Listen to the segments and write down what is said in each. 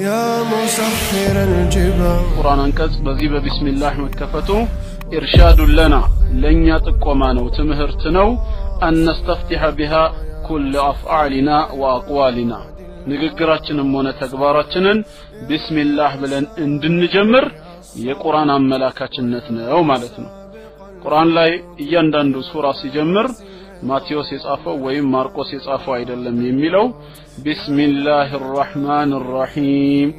يا مسخر الجبال قرآن አንቀጽ በዚህ በቢስሚላህ መከፈቱ ኢርሻዱ ለና ለኛ ጥቆማ ነው ትምህርት ነው أن نستفتح بها كل أفعالنا وأقوالنا ንግግራችንም ሆነ ተግባራችንን ቢስሚላህ ብለን እንድንጀምር የቁርአን አመላካችነት ነው ማለት ነው ቁርአን ላይ እያንዳንዱ ሱራ ሲጀምር ማቴዎስ የጻፈው ወይም ማርቆስ የጻፈው አይደለም የሚለው ቢስሚላሂር ረህማኒር ረሂም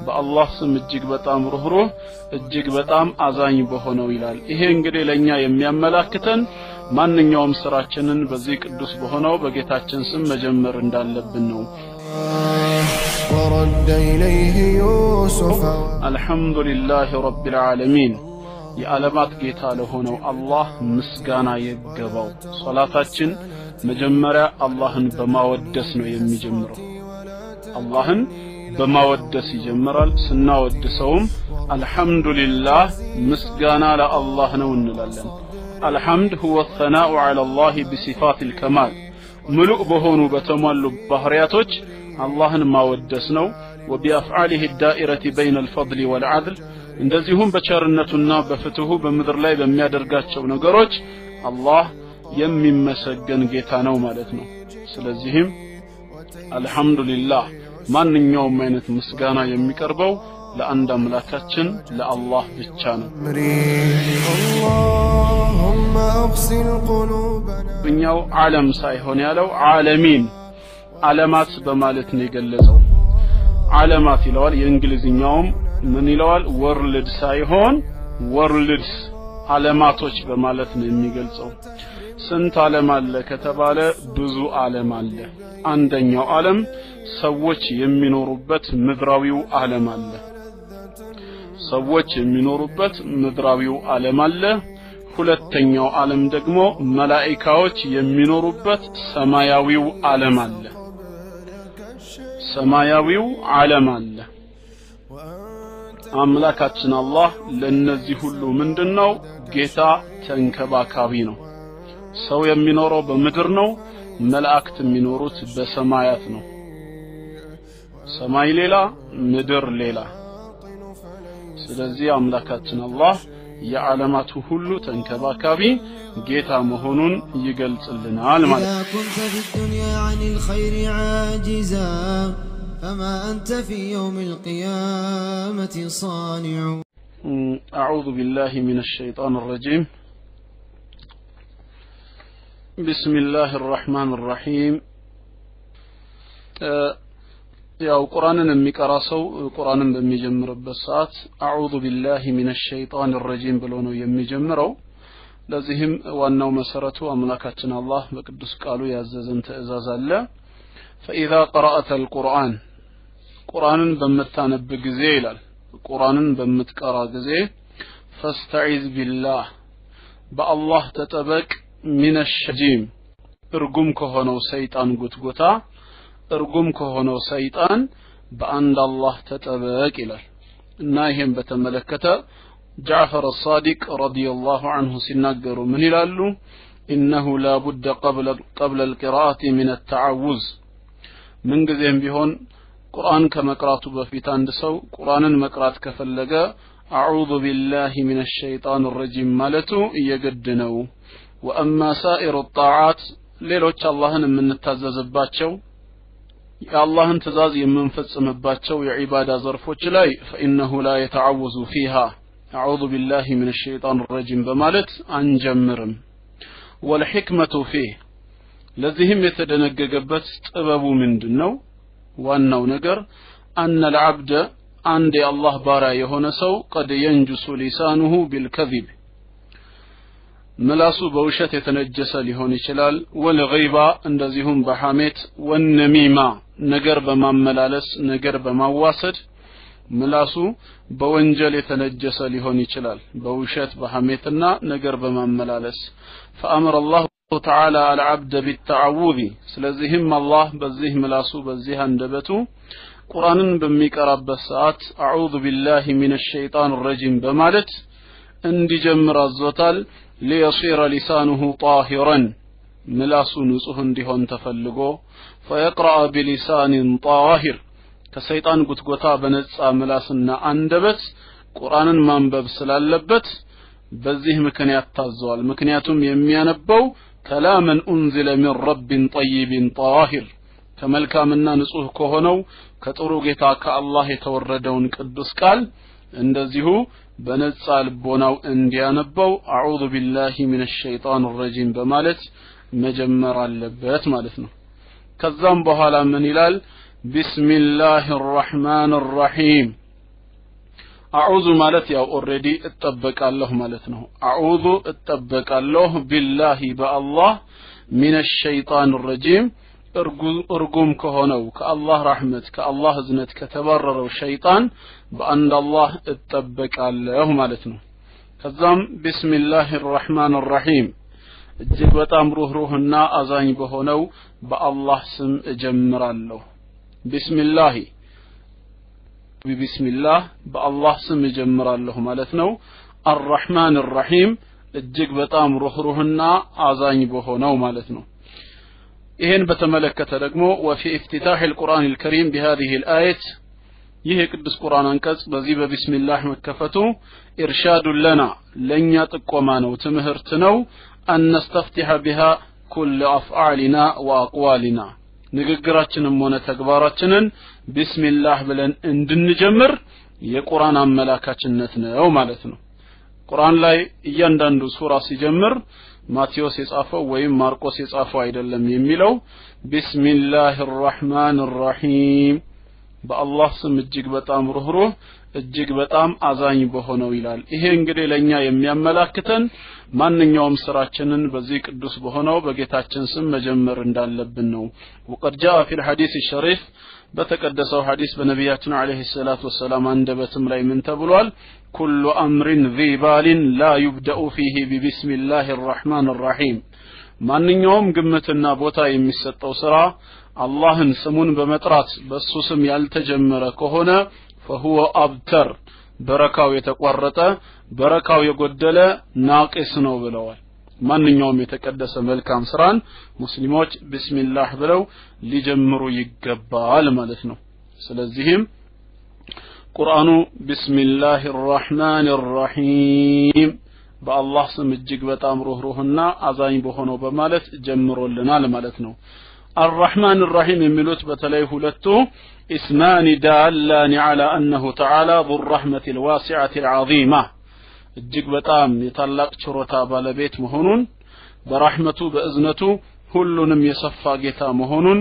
በአላህ ስም እጅግ በጣም ሩህሩህ እጅግ በጣም አዛኝ በሆነው ይላል ይሄ እንግዲህ ለኛ የሚያመላክተን ማንኛውም ስራችንን በዚህ ቅዱስ በሆነው በጌታችን ስም መጀመር እንዳለብን ነው ورد إليه يوسف الحمدلله رب العالمين የዓለማት ጌታ ለሆነው አላህ ምስጋና ይገባው ሶላታችን መጀመሪያ አላህን በማወደስ ነው የሚጀምረው አላህን በማወደስ ይጀምራል ስናወድሰውም አልহামዱሊላህ ምስጋና ለአላህ ነው እንላለን الحمد هو الثناء على الله بصفات الكمال ملؤ بهونو بتمالو بحرياتوች አላህን ማወደስ ነው وبافعاله الدائره بين الفضل والعدل እንደዚሁም በቸርነቱና በፍትሁ በመድር ላይ በሚያደርጋቸው ነገሮች አላህ የሚመሰገን ጌታ ነው ማለት ነው ስለዚህም አልহামዱሊላህ ማንኛውም አይነት ምስጋና የሚቀርበው ለአንድ አምላካችን ለአላህ ብቻ ነው اللهم اغسل قلوبنا እኛው ዓለም ሳይሆን ያለው ዓለሚን ዓለማት በማለት ነው የገለጸው ዓለማት ይለዋል የእንግሊዝኛውም ምን ይለዋል ወርልድ ሳይሆን ወርልድስ ዓለማቶች በማለት ነው የሚገልጸው ስንት ዓለም አለ ከተባለ ብዙ ዓለም አለ አንደኛው ዓለም ሰዎች የሚኖሩበት ምድራዊው ዓለም አለ ሰዎች የሚኖሩበት ምድራዊው ዓለም አለ ሁለተኛው ዓለም ደግሞ መላእክቶች የሚኖሩበት ሰማያዊው ዓለም አለ ሰማያዊው ዓለም አለ አምላካችን አላህ ለነዚህ ሁሉ ምንድነው ጌታ ተንከባካቢ ነው ሰው የሚኖረው በምድር ነው መላእክት የሚኖሩት በሰማያት ነው ሰማይ ሌላ ምድር ሌላ ስለዚህ አምላካችን አላህ የዓለማቱ ሁሉ ተንከባካቢ ጌታ መሆኑን ይገልጽልናል ማለት ነው كنت في الدنيا عن الخير عاجزا فما أنت في يوم القيامة صانع أعوذ بالله من الشيطان الرجيم بسم الله الرحمن الرحيم ያው ቁርአንን የሚቀራ ሰው ቁርአንን በሚጀምርበት ሰዓት አዑዙ ቢላሂ ሚነሽ ሸይጣኒር ረጂም ብሎ ነው የሚጀምረው ለዚህም ዋናው መሰረቱ አምላካችን አላህ በቅዱስ ቃሉ ያዘዘን ትእዛዝ አለ فإذا قرأت القرآن ቁርአንን በመታነብ ጊዜ ይላል ቁርአንን በመትቀራ ጊዜ فاستعذ بالله በአላህ ተጠበቅ ሚነሽ ሸጂም እርጉም ከሆነው ሰይጣን ጉትጎታ እርጉም ከሆነው ሰይጣን በአንድ አላህ ተጠበቅ ይላል እና ይሄን በተመለከተ ጃዕፈር الصادق رضي الله عنه ሲናገሩ ምን ይላሉ انه لا بد قبل القراءه من التعوذ من ጊዜም ቢሆን ቁርአን ከመቅራቱ በፊት አንድ ሰው ቁርአንን መቅራት ከፈለገ اعوذ بالله من الشيطان الرجيم ማለቱ እየገድ ነው واما سائر الطاعات ሌሎች አላህን የምንታዘዝባቸው የአላህን ትእዛዝ የምንፈጽምባቸው የዒባዳ ዘርፎች ላይ فانه لا يتعوذ فيها اعوذ بالله من الشيطان الرجيم በማለት አንጀምርም والحكمه فيه ለዚህም የተደነገገበት ጥበቡ ምንድነው ዋናው ነገር ان العبد عند الله ባሪያ የሆነ ሰው قد ينجس لسانه بالكذب ምላሱ በውሸት የተነጀሰ ሊሆን ይችላል ወልገይባ እንደዚሁም በሐሜት ወነሚማ ነገር በማመላለስ ነገር በማዋሰድ ምላሱ በወንጀል የተነጀሰ ሊሆን ይችላል በውሸት በሐሜትና ነገር በማመላለስ فأمر الله تعالى العبد بالتعوذ ስለዚህም አላህ በዚህ ምላሱ በዚህ አንደበቱ ቁርአንን በሚቀራበት ሰዓት አዑዙ ቢላሂ ሚነሽ ሸይጣኒር ረጂም በማለት እንዲጀምር አዞታል ليصير لسانه طاهرا ملاس نصح እንዲሆን ተፈልጎ فيقرأ بلسان طاهر ከሰይጣን ጉትጎታ በነጻ ምላስና አንደበት ቁርአንን ማንበብ ስላለበት በዚህ ምክንያት ታዘዋል ምክንያቱም የሚያነበው ከላመን ኡንዚለ ሚን ረቢን ጠይቢን ጣሂር ከመልካምና ንጹህ ከሆነው ከጥሩ ጌታ ከአላህ የተወረደውን ቅዱስ ቃል እንደዚሁ በነጻ ልቦናው እንዲያነበው አዑዙ ቢላሂ ሚነሽ ሸይጣን ረጂም በማለት መጀመር አለበት ማለት ነው ከዛም በኋላ ምን ይላል ቢስሚላሂር ረህማኒር ረሂም አዑዙ ማለት ያው ኦሬዲ እጠበቃለሁ ማለት ነው አዑዙ እጠበቃለሁ ቢላሂ በአላህ ሚነሽ ሸይጣን ረጂም እርጉም ከሆነው ከአላህ ረህመት ከአላህ እዝነት ከተባረረው ሸይጣን በአንድ አላህ እጠበቃለሁ ማለት ነው ከዛም ቢስሚላሂር ረህማኒር ረሂም እጅግ በጣም ሩህሩህና አዛኝ በሆነው በአላህ ስም እጀምራለሁ ቢስሚላሂ ቢስሚላህ በአላህ ስም እጀምራለሁ ማለት ነው አርረህማን الرحيم እጅግ በጣም ሩህሩህና አዛኝ በሆነው ማለት ነው ይሄን በተመለከተ ደግሞ وفي افتتاح القرآن الكريم بهذه الآية ይህ ቅዱስ ቁርአን አንቀጽ በዚህ በቢስሚላህ መከፈቱ ኢርሻዱ ለና ለኛ ጥቆማ ነው ትምህርት ነው أن نستفتح بها كل أفعالنا وأقوالنا ንግግራችንም ሆነ ተግባራችንን ቢስሚላህ ብለን እንድንጀምር የቁርአን አመላካችነት ነው ማለት ነው ቁርአን ላይ እያንዳንዱ ሱራ ሲጀምር ማቴዎስ የጻፈው ወይም ማርቆስ የጻፈው አይደለም የሚለው ቢስሚላሂር ረህማኒር ረሂም በአላህ ስም እጅግ በጣም ሩህሩህ እጅግ በጣም አዛኝ በሆነው ይላል ይሄ እንግዲህ ለኛ የሚያመላክተን ማንኛውም ስራችንን በዚህ ቅዱስ በሆነው በጌታችን ስም መጀመር እንዳለብን ነው وقد جاء في الحديث الشريف በተቀደሰው ሐዲስ በነብያችን አለይሂ ሰላቱ ወሰለም አንደበትም ላይ ምን ተብሏል كل امر ذي بال لا يبدا فيه ببسم الله الرحمن الرحيم ማንኛውም ግምትና ቦታ የሚሰጠው ስራ አላህን ስሙን በመጥራት በሱ ስም ያልተጀመረ ከሆነ فهو ابتر በረካው የተቋረጠ በረካው የጎደለ ናቂስ ነው ብለዋል ማንኛውም የተቀደሰ መልካም ስራን ሙስሊሞች ቢስሚላህ ብለው ሊጀምሩ ይገባል ማለት ነው ስለዚህም ቁርአኑ ቢስሚላሂር ረህማኒር ረሂም በአላህ ስም እጅግ በጣም ሩህሩህና አዛኝ በሆነው በማለት ጀምሮልናል ማለት ነው الرحمن الرحيم የሚሉት በተለይ ሁለቱ اسمان دالان على انه تعالى ذو الرحمه الواسعه العظيمه እጅግ በጣም የታላቅ ችሮታ ባለቤት መሆኑን በረህመቱ በእዝነቱ ሁሉንም የሰፋ ጌታ መሆኑን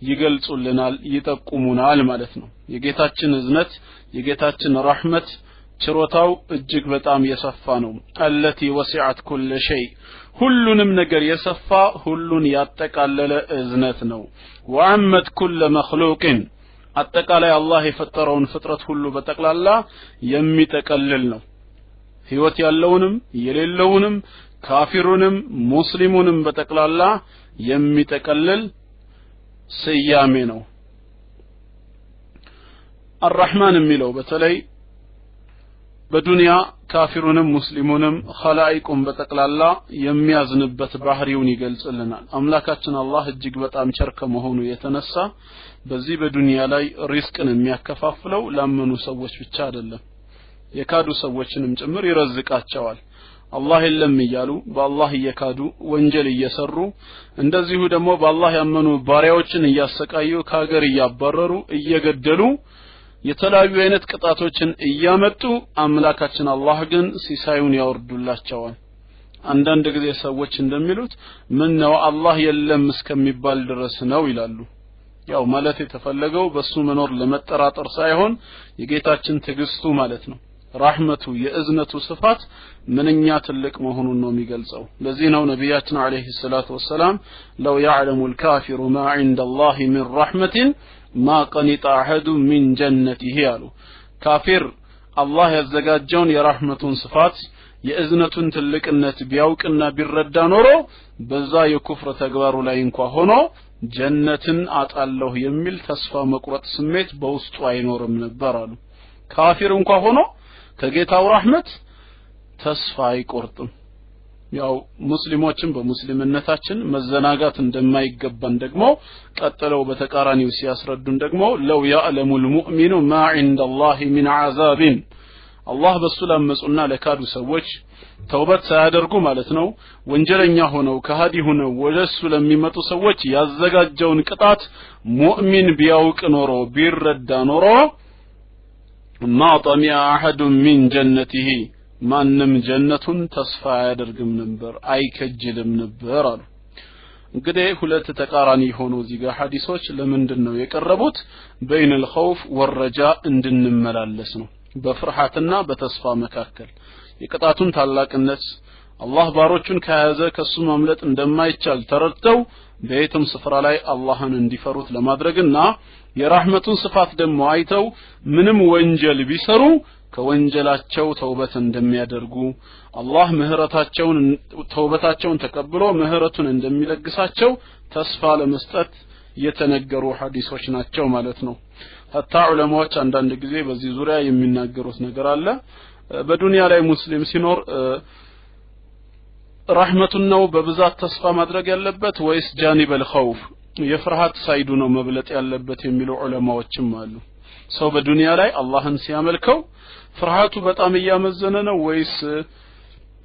ይገልጹልናል ይጠቁሙናል ማለት ነው የጌታችን እዝነት የጌታችን ረህመት ችሮታው እጅግ በጣም የሰፋ ነው التي وسعت كل شيء ሁሉንም ነገር የሰፋ ሁሉን ያጠቃለለ እዝነት ነው وعمت كل مخلوق አጠቃላይ አላህ የፈጠረውን ፍጥረት ሁሉ በጠቅላላ የሚጠቀልል ነው ህይወት ያለውንም የሌለውንም ካፊሩንም ሙስሊሙንም በጠቅላላ የሚጠቀልል ስያሜ ነው الرحمن የሚለው በተለይ በዱንያ ካፊሩንም ሙስሊሙንም ኸላኢቁም በጠቅላላ የሚያዝንበት ባህሪውን ይገልጽልናል አምላካችን አላህ እጅግ በጣም ቸር ከመሆኑ የተነሳ በዚህ በዱንያ ላይ ሪስክን የሚያከፋፍለው ላመኑ ሰዎች ብቻ አይደለም የካዱ ሰዎችንም ጭምር ይረዝቃቸዋል አላህ የለም ይያሉ በአላህ እየካዱ ወንጀል እየሰሩ እንደዚሁ ደግሞ በአላህ ያመኑ ባሪያዎችን እያሰቃዩ ከሀገር እያባረሩ እየገደሉ የተለያዩ አይነት ቅጣቶችን እያመጡ አምላካችን አላህ ግን ሲሳዩን ያወርዱላቸዋል አንዳንድ ጊዜ ሰዎች እንደሚሉት ምን ነው አላህ የለም እስከሚባል ድረስ ነው ይላሉ ያው ማለት የተፈለገው በሱ መኖር ለመጠራጠር ሳይሆን የጌታችን ትግስቱ ማለት ነው ረህመቱ የእዝነቱ ስፋት ምንኛ ትልቅ መሆኑን ነው የሚገልጸው ለዚህ ነው ነብያችን አለይሂ ሰላቱ ወሰለም ለው يعلم الكافر ما عند الله من رحمة ما قنط أحد من جنته ያሉ ካፊር አላህ ያዘጋጀውን የረህመቱን ስፋት የእዝነቱን ትልቅነት ቢያውቅና ቢረዳ ኖሮ በዛ የኩፍር ተግባሩ ላይ እንኳን ሆኖ ጀነትን አጣለሁ የሚል ተስፋ መቁረጥ ስሜት በውስጡ አይኖርም ነበር አሉ ካፊር እንኳን ሆኖ ከጌታው ረህመት ተስፋ አይቆርጥም ያው ሙስሊሞችን በሙስሊምነታችን መዘናጋት እንደማይገባን ደግሞ ቀጥለው በተቃራኒው ሲያስረዱን ደግሞ ለው ያዕለሙል ሙእሚኑ ማ ዒንደላሂ ሚን ዓዛብን አላህ በሱላመጹና ለካዱ ሰዎች ተውበት ሳያደርጉ ማለት ነው ወንጀለኛ ሆነው ከሃዲ ሆነው ወደሱ ለሚመጡ ሰዎች ያዘጋጀውን ቅጣት ሙእሚን ቢያውቅ ኖሮ ቢረዳ ኖሮ ማ ጠሚዐ አሐዱ ሚን ጀነቲሂ ማንም ጀነቱን ተስፋ ያደርግም ነበር አይከጅልም ነበር አሉ እንግዲህ ሁለት ተቃራኒ ሆኖ እዚህ ጋር ሐዲሶች ለምንድን ነው የቀረቡት በይነል ኸውፍ ወረጃ እንድንመላለስ ነው በፍርሃትና በተስፋ መካከል የቅጣቱን ታላቅነት አላህ ባሮቹን ከያዘ ከሱ ማምለጥ እንደማይቻል ተረድተው በየትም ስፍራ ላይ አላህን እንዲፈሩት ለማድረግና የራህመቱን ስፋት ደግሞ አይተው ምንም ወንጀል ቢሰሩ ከወንጀላቸው ተውበት እንደሚያደርጉ አላህ ምህረታቸውን ተውበታቸውን ተቀብሎ ምህረቱን እንደሚለግሳቸው ተስፋ ለመስጠት የተነገሩ ሐዲሶች ናቸው ማለት ነው ሐታ ዑለማዎች አንዳንድ ጊዜ በዚህ ዙሪያ የሚናገሩት ነገር አለ በዱንያ ላይ ሙስሊም ሲኖር ረህመቱን ነው በብዛት ተስፋ ማድረግ ያለበት ወይስ ጃኒበል ኸውፍ የፍርሃት ሳይዱ ነው መብለጥ ያለበት የሚሉ ዑለማዎችም አሉ ሰው በዱንያ ላይ አላህን ሲያመልከው ፍርሃቱ በጣም እያመዘነ ነው ወይስ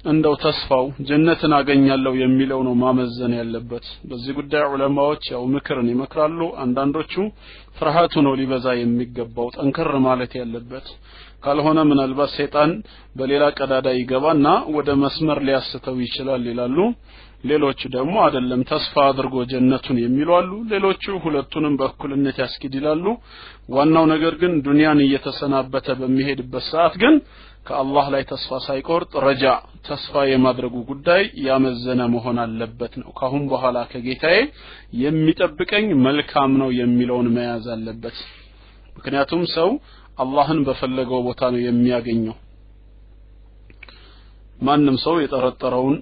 እንደው ተስፋው ጀነትን አገኛለሁ የሚለው ነው ማመዘን ያለበት በዚህ ጉዳይ ዑለማዎች ያው ምክርን ይመክራሉ አንዳንዶቹ ፍርሃቱ ነው ሊበዛ የሚገባው ጠንከር ማለት ያለበት ካልሆነ ምናልባት ሰይጣን በሌላ ቀዳዳ ይገባና ወደ መስመር ሊያስተው ይችላል ይላሉ ሌሎቹ ደግሞ አይደለም ተስፋ አድርጎ ጀነቱን የሚሉ አሉ ሌሎቹ ሁለቱንም በእኩልነት ያስኪድላሉ ዋናው ነገር ግን ዱንያን እየተሰናበተ በሚሄድበት ሰዓት ግን ከአላህ ላይ ተስፋ ሳይቆርጥ ረጃ ተስፋ የማድረጉ ጉዳይ ያመዘነ መሆን አለበት ነው ካሁን በኋላ ከጌታዬ የሚጠብቀኝ መልካም ነው የሚለውን መያዝ አለበት ምክንያቱም ሰው አላህን በፈለገው ቦታ ነው የሚያገኘው ማንም ሰው የጠረጠረውን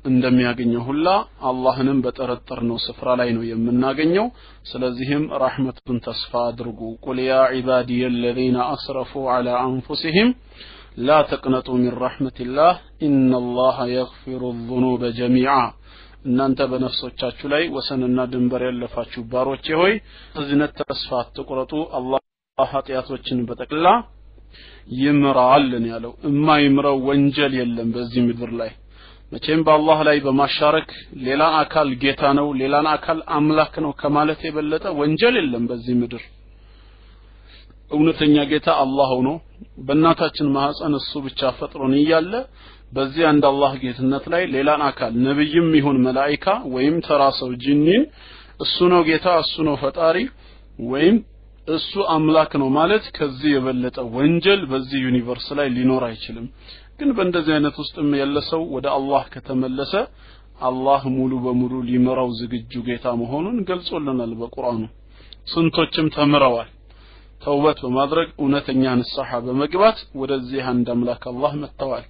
እንደሚያገኘው ሁላ አላህንም በጠረጠርነው ስፍራ ላይ ነው የምናገኘው ስለዚህም ረህመቱን ተስፋ አድርጉ ቁል ያ ዒባዲየ الذين اسرفوا على انفسهم لا تقنطوا من رحمة الله إن الله يغفر الذنوب جميعا እናንተ በነፍሶቻችሁ ላይ ወሰንና ድንበር ያለፋችሁ ባሮቼ ሆይ እዝነት ተስፋ አትቁረጡ አላህ ኃጢያቶችን በጠቅላ ይምራል ያለው የማይምረው ወንጀል የለም በዚህ ምድር ላይ መቼም በአላህ ላይ በማሻረክ ሌላን አካል ጌታ ነው ሌላን አካል አምላክ ነው ከማለት የበለጠ ወንጀል የለም በዚህ ምድር እውነተኛ ጌታ አላህ ነው በእናታችን ማህፀን እሱ ብቻ ፈጥሮን ይያለ በዚህ አንድ አላህ ጌትነት ላይ ሌላን አካል ነብይም ይሁን መላእክታ ወይም ተራሰው ጂኒን እሱ ነው ጌታ እሱ ነው ፈጣሪ ወይም እሱ አምላክ ነው ማለት ከዚህ የበለጠ ወንጀል በዚህ ዩኒቨርስ ላይ ሊኖር አይችልም ግን በእንደዚህ አይነት ውስጥም ያለ ሰው ወደ አላህ ከተመለሰ አላህ ሙሉ በሙሉ ሊመራው ዝግጁ ጌታ መሆኑን ገልጾልናል በቁርአኑ ስንቶችም ተምረዋል ተውበት በማድረግ እውነተኛ ንስሐ በመግባት ወደዚህ አንድ አምላክ አላህ መተዋል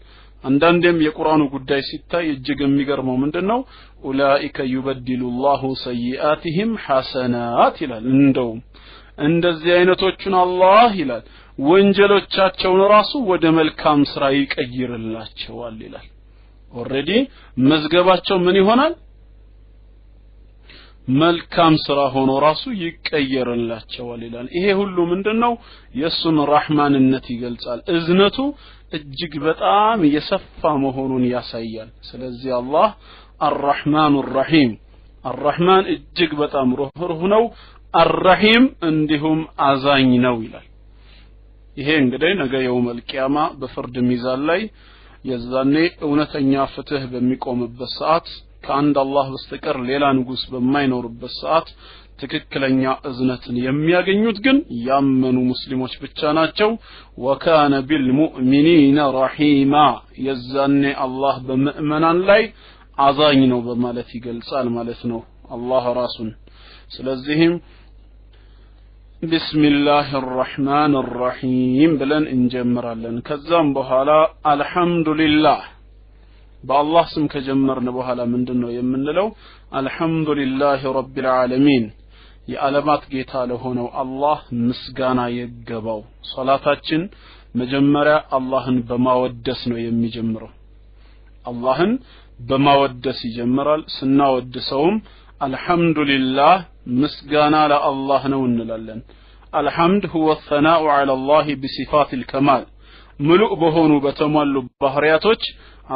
አንዳንዴም የቁርአኑ ጉዳይ ሲታይ እጅግ የሚገርመው ምንድነው ኡላኢከ ዩበድሉላሁ ሰይአቲሂም ሐሰናት ይላል እንደውም እንደዚህ አይነቶቹን አላህ ይላል ወንጀሎቻቸውን ራሱ ወደ መልካም ስራ ይቀይርላቸዋል ይላል ኦሬዲ መዝገባቸው ምን ይሆናል መልካም ስራ ሆኖ ራሱ ይቀየርላቸዋል ይላል ይሄ ሁሉ ምንድነው የሱን ረህማንነት ይገልጻል እዝነቱ እጅግ በጣም የሰፋ መሆኑን ያሳያል ስለዚህ አላህ الرحمن الرحيم الرحمن እጅግ በጣም ሩህሩህ ነው الرحيم እንዲሁም አዛኝ ነው ይላል ይሄ እንግዲህ ነገ የውመል ቂያማ በፍርድ ሚዛን ላይ የዛኔ እውነተኛ ፍትህ በሚቆምበት ሰዓት ከአንድ አላህ በስተቀር ሌላ ንጉስ በማይኖርበት ሰዓት ትክክለኛ እዝነትን የሚያገኙት ግን ያመኑ ሙስሊሞች ብቻ ናቸው ወካነ ቢልሙእሚኒና ረሂማ የዛኔ አላህ በመእመናን ላይ አዛኝ ነው በማለት ይገልጻል ማለት ነው አላህ ራሱን ስለዚህም بسم الله الرحمن الرحيم بلن انجمرالن كزام بحالا الحمد لله بالله سم كجمرنا بحالا مندنو يمنلو الحمد لله رب العالمين يا علامات جيتا لهونو الله مسغانا يغباو صلاتاችን መጀመሪያ አላህን በማወደስ ነው የሚጀምረው አላህን በማወደስ ይጀምራል ስናወድሰውም አልহামዱሊላህ ምስጋና ለአላህ ነው እንላለን الحمد هو الثناء على الله بصفات الكمال ملؤ بهونو بتمالو بحرياتوች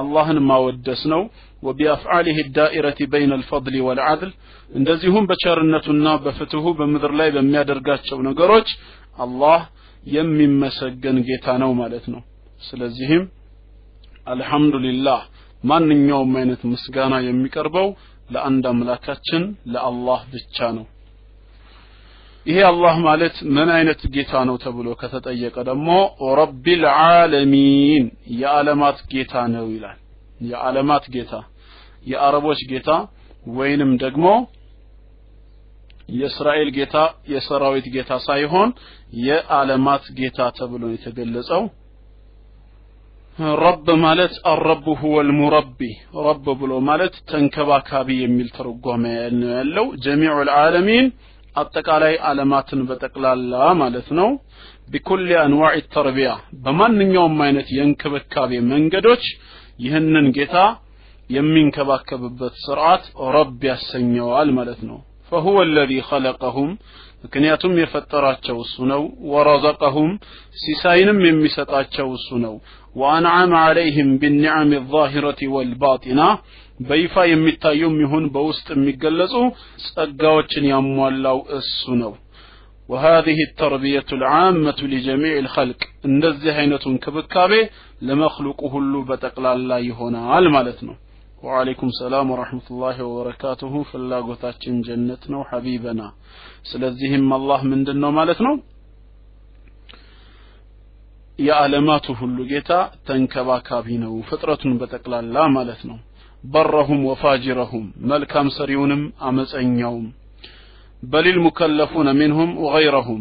አላህን ማወደስ ነው وبافعاله الدائره بين الفضل والعدل እንደዚሁም በቸርነቱና በፍትሁ በመድር ላይ በሚያደርጋቸው ነገሮች አላህ የሚመሰገን ጌታ ነው ማለት ነው ስለዚህም አልহামዱሊላህ ማንኛውም አይነት ምስጋና የሚቀርበው ለአንድ አምላካችን ለአላህ ብቻ ነው ይሄ አላህ ማለት ምን አይነት ጌታ ነው ተብሎ ከተጠየቀ ደግሞ ረቢል ዓለሚን የዓለማት ጌታ ነው ይላል የዓለማት ጌታ የአረቦች ጌታ ወይንም ደግሞ የእስራኤል ጌታ የሰራዊት ጌታ ሳይሆን የዓለማት ጌታ ተብሎ የተገለጸው ረብ ማለት الرب هو المربي ረብ ብሎ ማለት ተንከባካቢ የሚል ትርጓሜ ያለው جميع العالمين አጠቃላይ ዓለማትን በጠቅላላ ማለት ነው بكل انواع التربيه በማንኛውም አይነት የእንክብካቤ መንገዶች ይህንን ጌታ የሚንከባከብበት ስርዓት ረብ ያሰኘዋል ማለት ነው فهو الذي خلقهم ምክንያቱም የፈጠራቸው እሱ ነው ወረዘቀሁም ሲሳይንም የሚሰጣቸው እሱ ነው وانعم عليهم بالنعم الظاهره والباطنه በይፋ የሚታዩም ይሁን በውስጥ የሚገለጹ ጸጋዎችን ያሟላው እሱ ነው وهذه التربيه العامه لجميع الخلق እንደዚህ አይነቱን ክብካቤ ለመخلوق ሁሉ በጠቅላላ ይሆናል ማለት ነው وعليكم السلام ورحمه الله وبركاته ፍላጎታችን ጀነት ነው حبيبنا ስለዚህም አላህ ምንድነው ማለት ነው የዓለማቱ ሁሉ ጌታ ተንከባካቢ ነው ፍጥረቱን በጠቅላላ ማለት ነው برهم وفاجرهم ملكام سريونم አመፀኛውም بل المكلفون منهم وغيرهم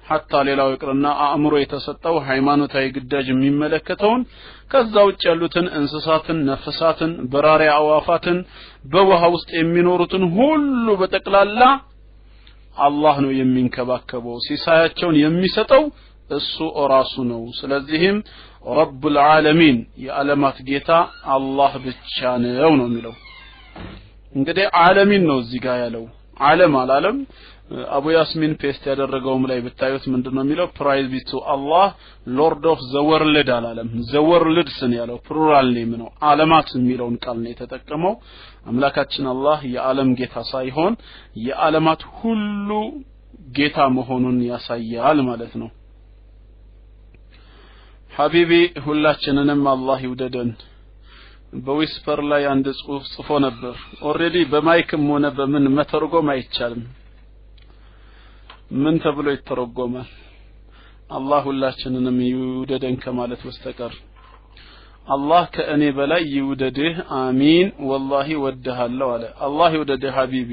حتى ሌላው ይቅርና አእምሮ የተሰጠው ሃይማኖታዊ ግዳጅ የሚመለከተውን ከዛው ያሉትን እንስሳትን ነፍሳትን በራሪ አዋፋትን በውሃ ውስጥ የሚኖሩትን ሁሉ በጠቅላላ አላህ ነው የሚንከባከበው ሲሳያቸውን የሚሰጠው እሱ ራሱ ነው ስለዚህም ረብል ዓለሚን የዓለማት ጌታ አላህ ብቻ ነው ነው የሚለው እንግዲህ ዓለሚን ነው እዚህ ጋር ያለው ዓለም አላለም አቡ ያስሚን ፔስት ያደረገውም ላይ ብታዩት ምንድነው የሚለው ፕራይዝ ቢ ቱ አላህ ሎርድ ኦፍ ዘ ወርልድ አላለም ዘ ወርልድስ ነው ያለው ፕሉራል ኔም ነው ዓለማት የሚለውን ቃል ነው የተጠቀመው አምላካችን አላህ የዓለም ጌታ ሳይሆን የዓለማት ሁሉ ጌታ መሆኑን ያሳያል ማለት ነው ሐቢቢ ሁላችንንም አላህ ይውደደን በዊስፐር ላይ አንድ ጽሁፍ ጽፎ ነበር ኦሬዲ በማይክም ሆነ በምን መተርጎም አይቻልም ምን ተብሎ ይተረጎማል አላህ ሁላችንንም ይውደደን ከማለት በስተቀር አላህ ከእኔ በላይ ይውደድህ አሚን ወላሂ ወደሃለሁ አለ አላህ ይውደድህ ሐቢቢ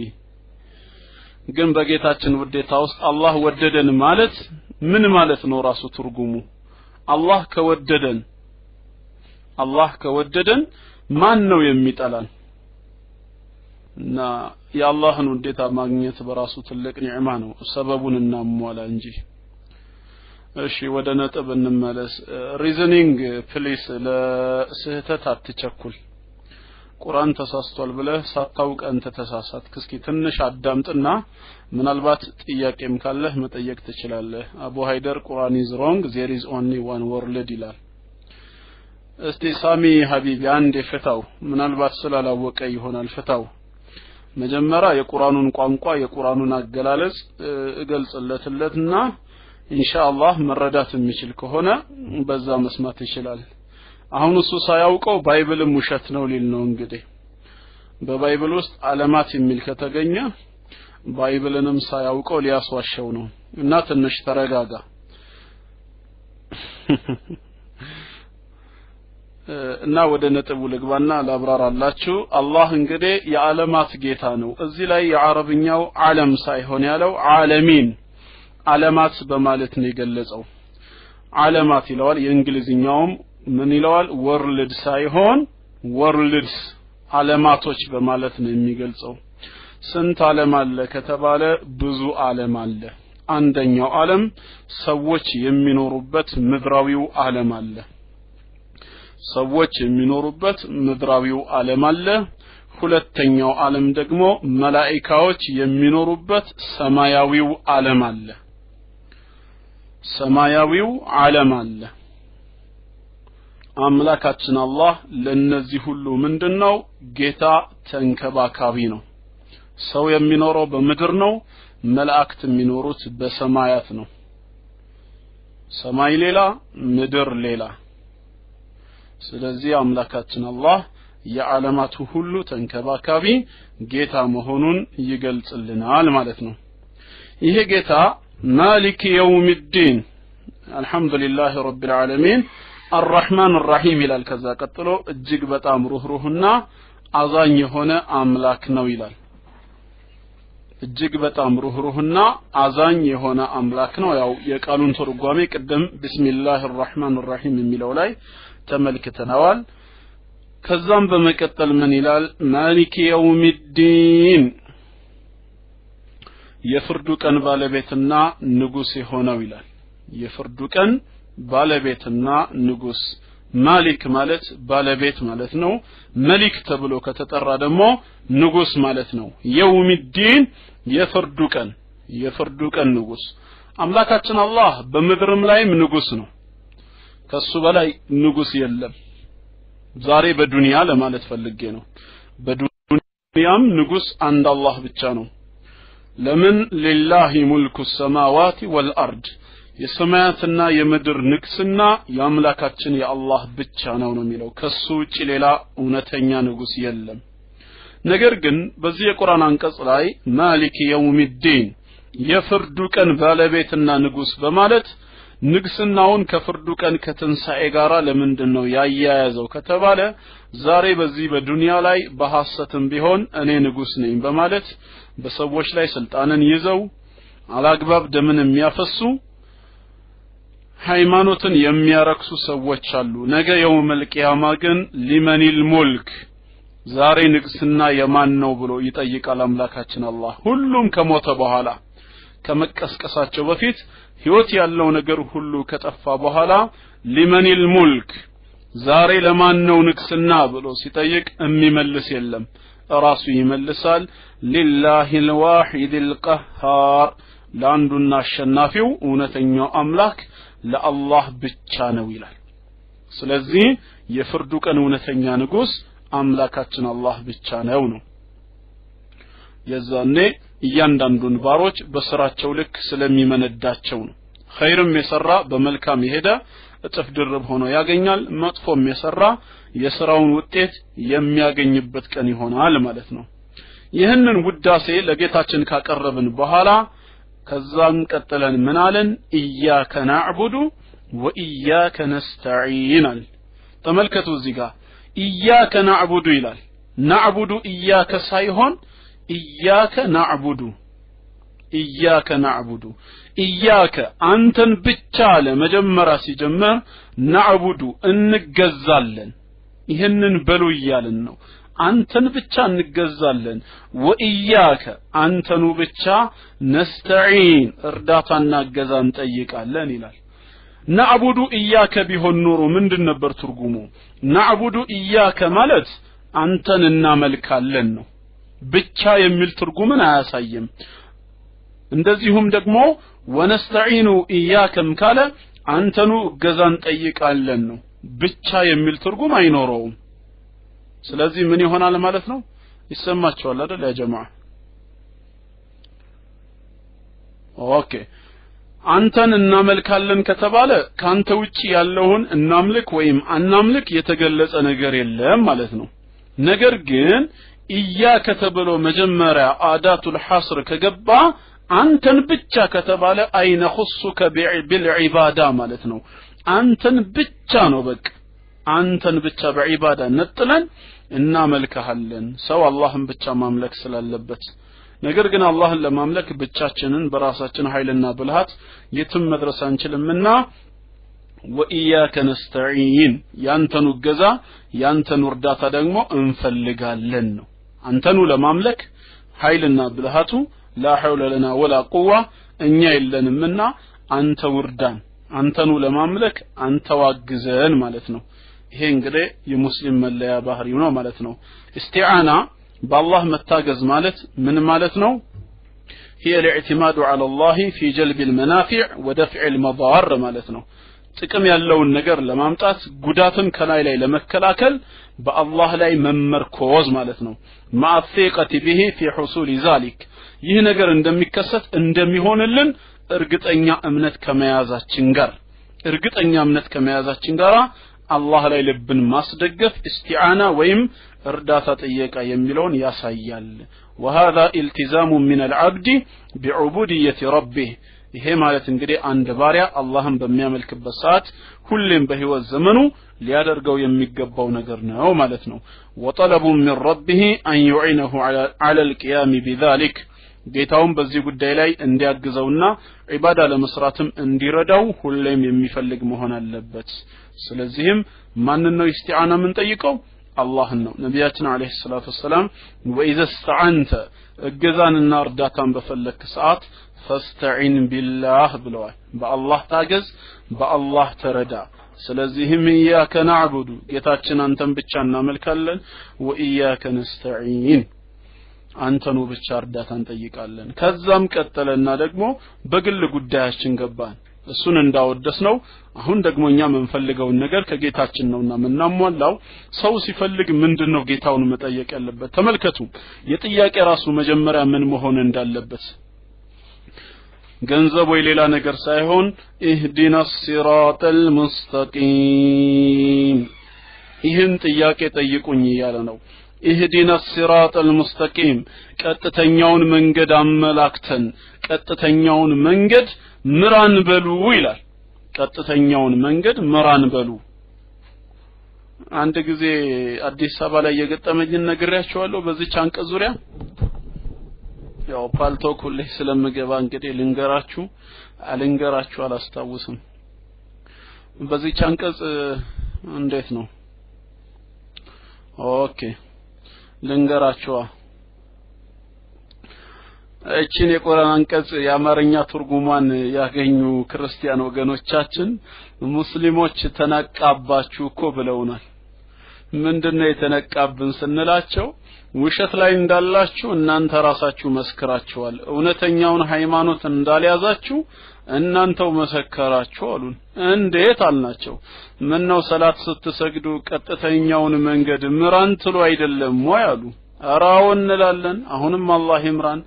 ግን በጌታችን ውዴታ ውስጥ አላህ ወደደን ማለት ምን ማለት ነው ራሱ ትርጉሙ አላህ ከወደደን ማን ነው የሚጠላን እና የአላህን ውዴታ ማግኘት በራሱ ትልቅ ኒዕማ ነው ሰበቡን እናሟላ እንጂ እሺ ወደ ነጥብ እንመለስ ሪዝኒንግ ፕሊስ ለስህተት አትቸኩል ቁርአን ተሳስቷል ብለህ ሳታውቅ አንተ ተሳሳትክ እስኪ ትንሽ አዳምጥና ምናልባት ጥያቄም ካለህ መጠየቅ ትችላለህ አቡ ሃይደር ቁርአን is wrong there is only one world ይላል እስቲ ሳሚ ሐቢቢ አንዴ ፍታው ምናልባት ስላላወቀ ይሆናል ፍታው መጀመሪያ የቁርአኑን ቋንቋ የቁርአኑን አገላለጽ እገልጽለትና ኢንሻአላህ መረዳት የሚችል ከሆነ በዛ መስማት ይችላል አሁን እሱ ሳያውቀው ባይብልም ውሸት ነው ሊል ነው እንግዲህ በባይብል ውስጥ ዓለማት የሚል ከተገኘ ባይብልንም ሳያውቀው ሊያስዋሸው ነው እና ትንሽ ተረጋጋ እና ወደ ነጥቡ ልግባና ላብራራላችሁ አላህ እንግዲህ የዓለማት ጌታ ነው እዚህ ላይ የአረብኛው ዓለም ሳይሆን ያለው ዓለሚን ዓለማት በማለት ነው የገለጸው ዓለማት ይለዋል የእንግሊዝኛውም ምን ይለዋል ወርልድ ሳይሆን ወርልድስ ዓለማቶች በማለት ነው የሚገልጸው ስንት ዓለም አለ ከተባለ ብዙ ዓለም አለ አንደኛው ዓለም ሰዎች የሚኖሩበት ምድራዊው ዓለም አለ ሰዎች የሚኖሩበት ምድራዊው ዓለም አለ ሁለተኛው ዓለም ደግሞ መላእክቶች የሚኖሩበት ሰማያዊው ዓለም አለ ሰማያዊው ዓለም አለ አምላካችን አላህ ለነዚህ ሁሉ ምንድነው ጌታ ተንከባካቢ ነው ሰው የሚኖረው በምድር ነው መላእክት የሚኖሩት በሰማያት ነው ሰማይ ሌላ ምድር ሌላ ስለዚህ አምላካችን አላህ የዓለማቱ ሁሉ ተንከባካቢ ጌታ መሆኑን ይገልጽልናል ማለት ነው ይሄ ጌታ ማሊክ የውምዲን አልহামዱሊላሂ ረቢል ዓለሚን الرحمن الرحيم ይላል ከዛ ቀጥሎ እጅግ በጣም ሩህሩህና አዛኝ የሆነ አምላክ ነው ይላል እጅግ በጣም ሩህሩህና አዛኝ የሆነ አምላክ ነው ያው የቃሉን ትርጓሜ ቀደም ቢስሚላሂር ረህማኒር ረሂም የሚለው ላይ ተመልክተናል ከዛም በመቀጠል ምን ይላል ማሊክ የውምዲን የፍርዱ ቀን ባለቤትና ንጉስ የሆነው ይላል የፍርዱ ቀን ባለቤትና ንጉስ ማሊክ ማለት ባለቤት ማለት ነው መሊክ ተብሎ ከተጠራ ደግሞ ንጉስ ማለት ነው የውምዲን የፍርዱ ቀን ንጉስ አምላካችን አላህ በምድርም ላይም ንጉስ ነው ከሱ በላይ ንጉስ የለም ዛሬ በዱንያ ለማለት ፈልጌ ነው በዱንያም ንጉስ አንድ አላህ ብቻ ነው ለምን ሊላሂ ሙልኩ ሰማዋቲ ወልአርድ የሰማያትና የምድር ንግስና የአምላካችን የአላህ ብቻ ነው የሚለው ከሱ ውጪ ሌላ እውነተኛ ንጉስ የለም ነገር ግን በዚህ የቁርአን አንቀጽ ላይ ማሊክ የውምዲን የፍርዱ ቀን ባለቤትና ንጉስ በማለት ንግስናውን ከፍርዱ ቀን ከትንሳኤ ጋራ ለምንድነው ያያያዘው ከተባለ ዛሬ በዚህ በዱንያ ላይ በሐሰትም ቢሆን እኔ ንጉስ ነኝ በማለት በሰዎች ላይ ስልጣንን ይዘው አላግባብ ደምን የሚያፈሱ ሃይማኖትን የሚያረክሱ ሰዎች አሉ ነገ የውመል ቂያማ ግን ሊመኒል ሙልክ ዛሬ ንግስና የማን ነው ብሎ ይጠይቃል አምላካችን አላህ ሁሉም ከሞተ በኋላ ከመቀስቀሳቸው በፊት ህይወት ያለው ነገር ሁሉ ከጠፋ በኋላ ሊመኒል ሙልክ ዛሬ ለማን ነው ንግስና ብሎ ሲጠይቅ የሚመልስ የለም ራሱ ይመልሳል ሊላሂል ዋሂዲል ቀሃር ለአንዱና አሸናፊው እውነተኛው አምላክ ለአላህ ብቻ ነው ይላል ስለዚህ የፍርዱ ቀን እውነተኛ ንጉስ አምላካችን አላህ ብቻ ነው የዛኔ እያንዳንዱን ባሮች በስራቸው ልክ ስለሚመነዳቸው ነው ኸይርም የሰራ በመልካም ይሄዳ እጥፍ ድርብ ሆኖ ያገኛል መጥፎም የሰራ የሥራውን ውጤት የሚያገኝበት ቀን ይሆናል ማለት ነው ይህንን ውዳሴ ለጌታችን ካቀረብን በኋላ ከዛም ቀጥለን ምን አለን ኢያከ ነዕቡዱ ወኢያከ ነስተዒን ተመልከቱ እዚህ ጋር ኢያከ ነዕቡዱ ይላል ነዕቡዱ ኢያከ ሳይሆን ኢያከ ነዕቡዱ ኢያከ አንተን ብቻ ለመጀመሪያ ሲጀመር ነዕቡዱ እንገዛለን ይሄንን በሉ ይያልን ነው አንተን ብቻ እንገዛለን ወኢያከ አንተኑ ብቻ ነስተዒን እርዳታና ገዛን ጠይቃለን ይላል ነዕቡዱ ኢያከ ቢሆን ኑሮ ምንድን ነበር ትርጉሙ ነዕቡዱ ኢያከ ማለት አንተን እናመልካለን ነው ብቻ የሚል ትርጉምን አያሳይም እንደዚሁም ደግሞ ወነስተዒኑ ኢያከም ካለ አንተኑ ገዛን ጠይቃለን ነው ብቻ የሚል ትርጉም አይኖረውም ስለዚህ ምን ይሆናል ማለት ነው ይሰማችኋል አይደል ያ ጀማዓ ኦኬ አንተን እናመልካለን ከተባለ ካንተ ውጪ ያለውን እናምልክ ወይም አናምልክ የተገለጸ ነገር የለም ማለት ነው ነገር ግን ኢያከ ተብሎ መጀመሪያ አዳቱል ሐስር ከገባ አንተን ብቻ ከተባለ አይነ خصك بالعباده ማለት ነው አንተን ብቻ ነው በቃ አንተን ብቻ በዒባዳ ነጥለን እናመልካለን ሰው አላህን ብቻ ማምለክ ስላለበት ነገር ግን አላህን ለማምለክ ብቻችንን በራሳችን ኃይልና ብልሃት የትም መድረስ አንችልምና ወኢያከ ነስተዒን ያንተኑ ገዛ ያንተኑ እርዳታ ደግሞ እንፈልጋለን ነው አንተኑ ለማምለክ ኃይልና ብልሃቱ لا حول لنا ولا قوة እኛ የለንምና አንተ ውርዳን አንተኑ ለማምለክ አንተ ዋግዘን ማለት ነው ይሄ እንግዲህ የሙስሊም መለያ ባህሪው ነው ማለት ነው ኢስቲዓና በአላህ መታገዝ ማለት ምን ማለት ነው هي الاعتماد على الله في جلب المنافع ودفع المضار ማለት ነው ጥቅም ያለውን ነገር ለማምጣት ጉዳትን ከላይ ላይ ለመከላከል በአላህ ላይ መመርኮዝ ማለት ነው ማአፊቀቲ به في حصول ذلك ይህ ነገር እንደሚከሰት እንደሚሆንልን እርግጠኛ እምነት ከመያዛችን ጋር አላህ ላይ ልብን ማስደገፍ ኢስቲዓና ወይም እርዳታ ጠየቃ የሚለውን ያሳያል وهذا التزام من العبد بعبودية ربه ይሄ ማለት እንግዲህ አንድ ባሪያ አላህን በሚያመልክበት ሰዓት ሁሌም በህይወት ዘመኑ ሊያደርገው የሚገባው ነገር ነው ማለት ነው وطلب من ربه أن يعينه على القيام بذلك ጌታውን በዚህ ጉዳይ ላይ እንዲያግዘውና ዒባዳ ለመስራትም እንዲረዳው ሁሌም የሚፈልግ መሆን አለበት ስለዚህም ማንን ነው ኢስቲዓና ምን ጠይቀው አላህን ነው ነብያችን አለይሂ ሰላቱ ወሰለም وإذا استعنت እገዛንና እርዳታን በፈለክ ሰዓት فاستعن بالله ብለዋል በአላህ ታገዝ በአላህ ተረዳ ስለዚህም ኢያከ ነዕቡዱ ጌታችን አንተን ብቻ እናመልካለን ወኢያከ ነስተዒን አንተኑ ብቻ እርዳታን ጠይቃለን ከዛም ቀጠለና ደግሞ በግል ጉዳያችን ገባን እሱን እንዳወደስ ነው አሁን ደግሞ እኛ መንፈልገው ነገር ከጌታችን ነውና ምናሟላው ሰው ሲፈልግ ምንድነው ጌታውን መጠየቅ ያለበት ተመልከቱ የጥያቄ ራሱ መጀመሪያ ምን መሆን እንዳለበት ገንዘብ ወይ ሌላ ነገር ሳይሆን ኢህዲናስ ሲራጠል ሙስተቂም ይህን ጥያቄ ጠይቁኝ ያለ ነው ኢህዲናስ ሲራጠል ሙስተቂም ቀጥተኛውን መንገድ አመላክተን ቀጥተኛውን መንገድ ምራን በሉ ይላል ቀጥተኛውን መንገድ ምራን በሉ አንድ ጊዜ አዲስ አበባ ላይ የገጠመኝን ነግሬያችኋለሁ በዚህ ቻንቀ ዙሪያ ያው ፓልቶ ኩሌ ስለምገባ እንግዲህ ልንገራችሁ አላስታውስም በዚህ ቻንቀጽ እንዴት ነው ኦኬ ልንገራችሁ እቺን የቁርአን አንቀጽ የአማርኛ ትርጉሟን ያገኙ ክርስቲያን ወገኖቻችን ሙስሊሞች ተነቃባችሁ እኮ ብለውናል ምንድነው የተነቃብን ስንላቸው ውሸት ላይ እንዳላችሁ እናንተ ራሳችሁ መስክራችኋል እውነተኛውን ሃይማኖት እንዳልያዛችሁ እናንተው መሰከራችሁ አሉን እንዴት አልናቸው ምን ነው ሰላት ስትሰግዱ ቀጥተኛውን መንገድ ምራን ትሉ አይደለም ወይ አሉ አራው እንላለን አሁንም አላህ ይምራን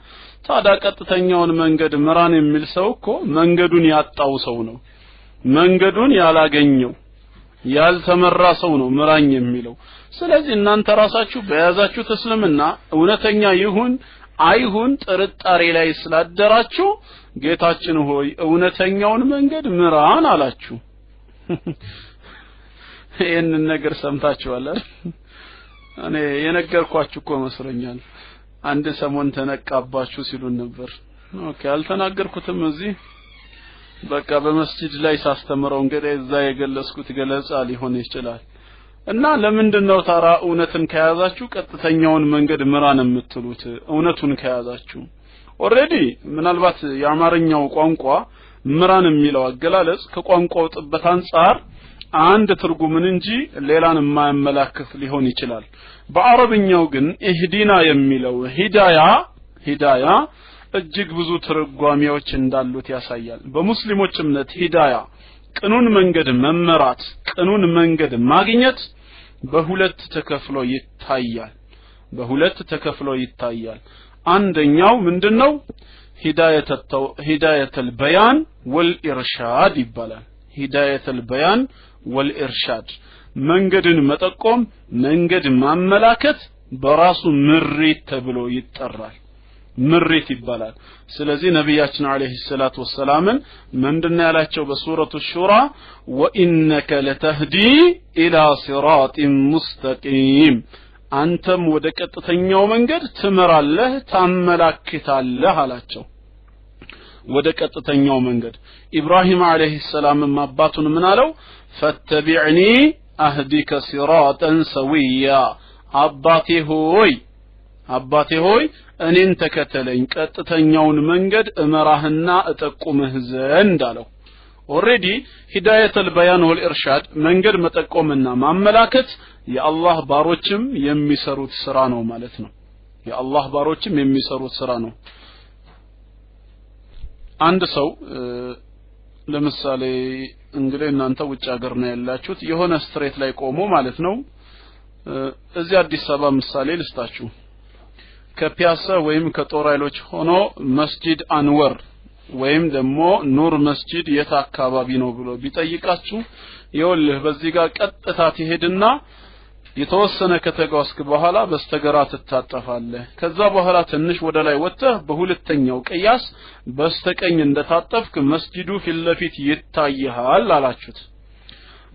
ታዳ ቀጥተኛውን መንገድ ምራን የሚል ሰው እኮ መንገዱን ያጣው ሰው ነው መንገዱን ያላገኘው ያልተመራ ሰው ነው ምራኝ የሚለው ስለዚህ እናንተ ራሳችሁ በያዛችሁ ተስልምና እውነተኛ ይሁን አይሁን ጥርጣሬ ላይ ስላደራችሁ ጌታችን ሆይ እውነተኛውን መንገድ ምራን አላችሁ ይሄንን ነገር ሰምታችኋል እኔ የነገርኳችሁ እኮ መስለኛል አንድ ሰሞን ተነቃባችሁ ሲሉን ነበር ኦኬ አልተናገርኩትም እዚህ በቃ በመስጂድ ላይ ሳስተምረው እንግዲህ እዛ የገለጽኩት ገለጻ ሊሆን ይችላል እና ለምንድነው ታራ እውነትን ከያዛችሁ ቀጥተኛውን መንገድ ምራን የምትሉት እውነቱን ከያዛችሁ ኦሬዲ ምናልባት የአማርኛው ቋንቋ ምራን የሚለው አገላለጽ ከቋንቋው ጥበት አንፃር አንድ ትርጉምን እንጂ ሌላን የማያመላክት ሊሆን ይችላል በአረብኛው ግን ኢህዲና የሚለው ሂዳያ እጅግ ብዙ ትርጓሜዎች እንዳሉት ያሳያል በሙስሊሞች እምነት ሂዳያ ቅኑን መንገድ መመራት ቅኑን መንገድ ማግኘት በሁለት ተከፍሎ ይታያል አንደኛው ምንድነው ሂዳየተል በያን ወልኢርሻድ ይባላል ሂዳየተል በያን ወልኢርሻድ መንገድን መጠቆም መንገድ ማመላከት በራሱ ምሪት ተብሎ ይጠራል ምሪት ይባላል ስለዚህ ነብያችን አለይሂ ሰላቱ ወሰላም ምንድነው ያላቸው በሱረቱ ሹራ ወኢነከ ለተህዲ ኢላ ሲራጢን ሙስተቂም አንተም ወደ ቀጥተኛው መንገድ ትመራለህ ታመላክታለህ አላቸው ወደ ቀጥተኛው መንገድ ኢብራሂም አለይሂ ሰላም አባቱን ምን አለው ፈተቢዕኒ አህዲከ ሲራጠን ሰዊያ አባቴ ሆይ እኔን ተከተለኝ ቀጥተኛውን መንገድ እመራህና እጠቁምህ ዘንድ አለው ኦሬዲ ሂዳየተል በያን ወል ኢርሻድ መንገድ መጠቆምና ማመላከት የአላህ ባሮችም የሚሰሩት ስራ ነው ማለት ነው የአላህ ባሮችም የሚሰሩት ስራ ነው አንድ ሰው ለምሳሌ እንግዲህ እናንተ ውጭ ሀገር ነው ያላችሁት የሆነ ስትሬት ላይ ቆሞ ማለት ነው እዚህ አዲስ አበባ ምሳሌ ልስጣችሁ ከፒያሳ ወይም ከጦር ኃይሎች ሆኖ መስጂድ አንወር ወይም ደግሞ ኑር መስጂድ የት አካባቢ ነው ብሎ ቢጠይቃችሁ ይኸውልህ በዚህ ጋር ቀጥታ ትሄድና የተወሰነ ከተጓዝክ በኋላ በስተግራ ትታጠፋለህ ከዛ በኋላ ትንሽ ወደ ላይ ወጥተህ በሁለተኛው ቅያስ በስተቀኝ እንደታጠፍክ መስጂዱ ፊትለፊት ይታያል አላችሁት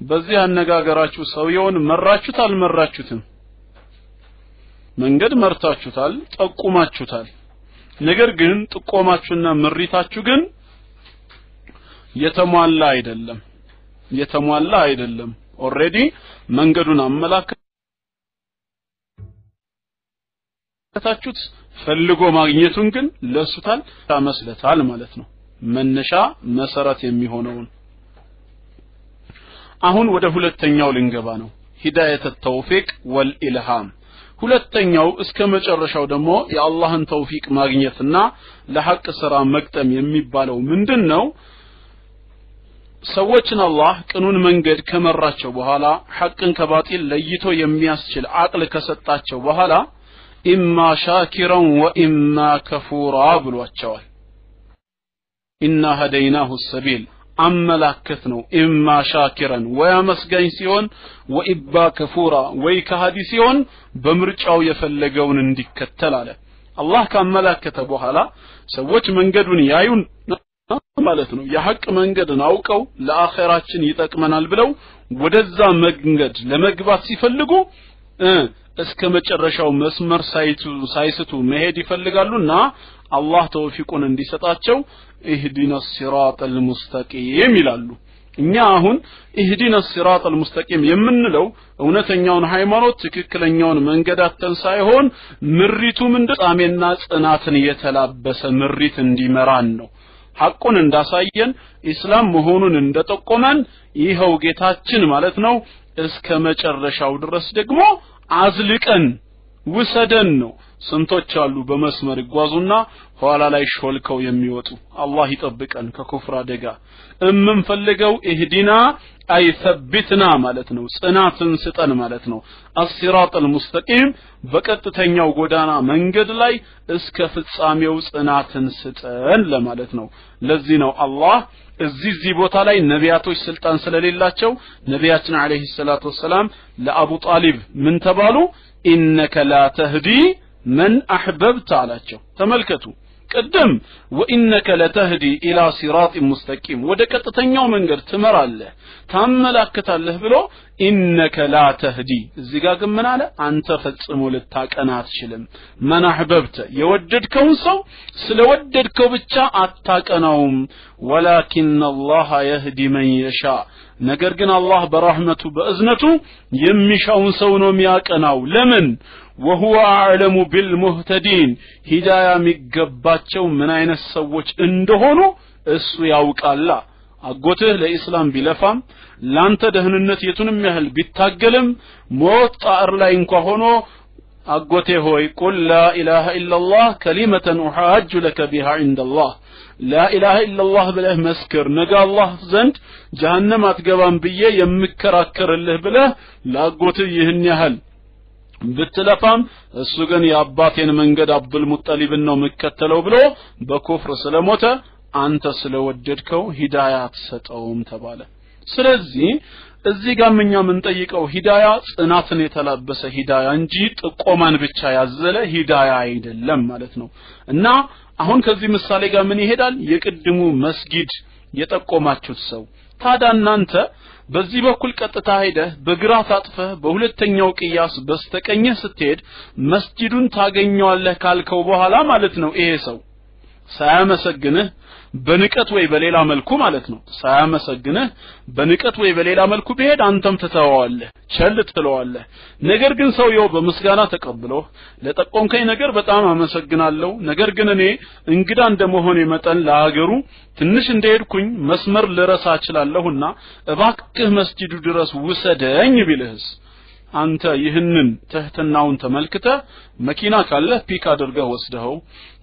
በዚህ አነጋገራችሁ ሰውየውን መራችሁት አልመራችሁትም መንገድ መርታችሁታል ጠቁማችሁታል ነገር ግን ጥቆማችሁና ምሪታችሁ ግን የተሟላ አይደለም ኦሬዲ መንገዱን አመላከታችሁት ፈልጎ ማግኘቱን ግን ለሱታል ታመስለታል ማለት ነው መነሻ መሰረት የሚሆነውን አሁን ወደ ሁለተኛው ልንገባ ነው ሂዳየተ ተውፊቅ ወልኢልሃም ሁለተኛው እስከ መጨረሻው ደግሞ የአላህን ተውፊቅ ማግኘትና ለሐቅ ስራ መቅጠም የሚባለው ምንድነው ሰዎችን አላህ ቅኑን መንገድ ከመራቸው በኋላ ሐቅን ከባጢል ለይቶ የሚያስችል አቅል ከሰጣቸው በኋላ ኢማ ሻኪራን ወኢማ ከፉራ ብሏቸዋል ኢና هديناه السبيل አመላከት ነው ኢማ ሻኪራን ወያመስጋኝ ሲሆን ወኢባ ከፉራ ወይ ከሃዲ ሲሆን በምርጫው የፈለገውን እንዲከተል አለ አላህ ካመላከተ በኋላ ሰዎች መንገዱን ያዩን ማለት ነው የሐቅ መንገድን አውቀው ለአኺራችን ይጠቅመናል ብለው ወደዛ መንገድ ለመግባት ሲፈልጉ እስከ መጨረሻው መስመር ሳይስቱ መሄድ ይፈልጋሉና አላህ ተውፊቁን እንዲሰጣቸው ኢህዲና ሲራጠል ሙስተቂም ይላሉ እኛ አሁን ኢህዲና ሲራጠል ሙስተቂም የምንለው እውነተኛውን ሃይማኖት ትክክለኛውን መንገዳተን ሳይሆን ምሪቱ ምንድጣሜና ጽናትን የተላበሰ ምሪት እንዲመራን ነው ሐቁን እንዳሳየን ኢስላም መሆኑን እንደጠቆመን ይሄው ጌታችን ማለት ነው እስከ መጨረሻው ድረስ ደግሞ አዝልቀን ውሰደን ነው ስንቶች አሉ በመስመር ይጓዙና ኋላ ላይ ሾልከው የሚወጡ አላህ ይጠብቀን ከኩፍራ አደጋ እምንፈልገው ኢህዲና አይثبتنا ማለት ነው ጽናትን ስጠን ማለት ነው አስሲራጠል ሙስተቂም በቀጥተኛው ጎዳና መንገድ ላይ እስከ ፍጻሜው ጽናትን ስጠን ለማለት ነው ለዚህ ነው አላህ እዚህ ቦታ ላይ ነቢያቶች ስልጣን ስለሌላቸው ነቢያችን አለይሂ ሰላቱ ወሰለም ለአቡ ጣሊብ ምን ተባሉ ኢነከ ላ ተህዲ መን አህበብተ አላቸው ተመልከቱ ቀደም ወኢነከ ለተህዲ ኢላ ሲራጥ ሙስተቂም ወደ ቀጥተኛው መንገድ ትመራለህ ታመላክታለህ ብሎ ኢነከ ላ ተህዲ እዚህ ጋር ግን ምን አለ አንተ ፈጽሞ ልታቀና አትችልም መን አህበብተ የወደድከውን ሰው ስለወደድከው ብቻ አታቀናውም ወላኪን አላህ يهدي من يشاء ነገር ግን አላህ በረህመቱ በእዝነቱ የሚሻውን ሰው ነው የሚያቀናው ለምን وهو اعلم بالمهتدين هدايه የሚገባቸው ምን አይነት ሰዎች እንደሆኑ እሱ ያውቃል አጎትህ ለኢስላም ቢለፋም ላንተ ደህንነት የቱንም ያህል ቢታገልም ሞት ጣር ላይ እንኳን ሆኖ አጎቴ ሆይ ቁል ላ ኢላሃ ኢላላህ ከሊመተን ኡሐጅ ለከ ቢሃ ኢንደላህ ላ ኢላሃ ኢላላህ ብለህ መስክር ነገ አላህ ዘንድ ጀሃነም አትገባም ብዬ የምከራከርልህ ብለህ ላጎትህ ይህን ያህል ብትለፋም እሱ ግን የአባቴን መንገድ አብዱል ሙጠሊብን ነው መከተለው ብሎ በኩፍር ስለሞተ አንተ ስለወደድከው ሂዳያ ተሰጠውም ተባለ ስለዚህ እዚህ ጋር ምንኛ ምን ጠይቀው ሂዳያ ጽናትን የተላበሰ ሂዳያ እንጂ ጥቆማን ብቻ ያዘለ ሂዳያ አይደለም ማለት ነው እና አሁን ከዚህ ምሳሌ ጋር ምን ይሄዳል የቅድሙ መስጊድ የጠቆማችሁት ሰው ታዲያ እናንተ በዚህ በኩል ቀጥታ ሄደህ በግራ ታጥፈህ በሁለተኛው ቅያስ በስተቀኝ ስትሄድ መስጊዱን ታገኘዋለህ ካልከው በኋላ ማለት ነው ይሄ ሰው ሳያመሰግንህ በንቀት ወይ በሌላ መልኩ ማለት ነው ሳያመሰግንህ በንቀት ወይ በሌላ መልኩ ቢሄድ አንተም ትተዋለህ ቸል ትለዋለህ ነገር ግን ሰውየው በምስጋና ተቀብሎ ለጠቆምከኝ ነገር በጣም አመሰግናለሁ ነገር ግን እኔ እንግዳ እንደመሆኔ መጠን ለሀገሩ ትንሽ እንደሄድኩኝ መስመር ልረሳ እችላለሁና እባክህ መስጂዱ ድረስ ውሰደኝ ቢልህስ አንተ ይህንን ትህትናውን ተመልክተ መኪና ካለ ፒክ አድርገህ ወስደው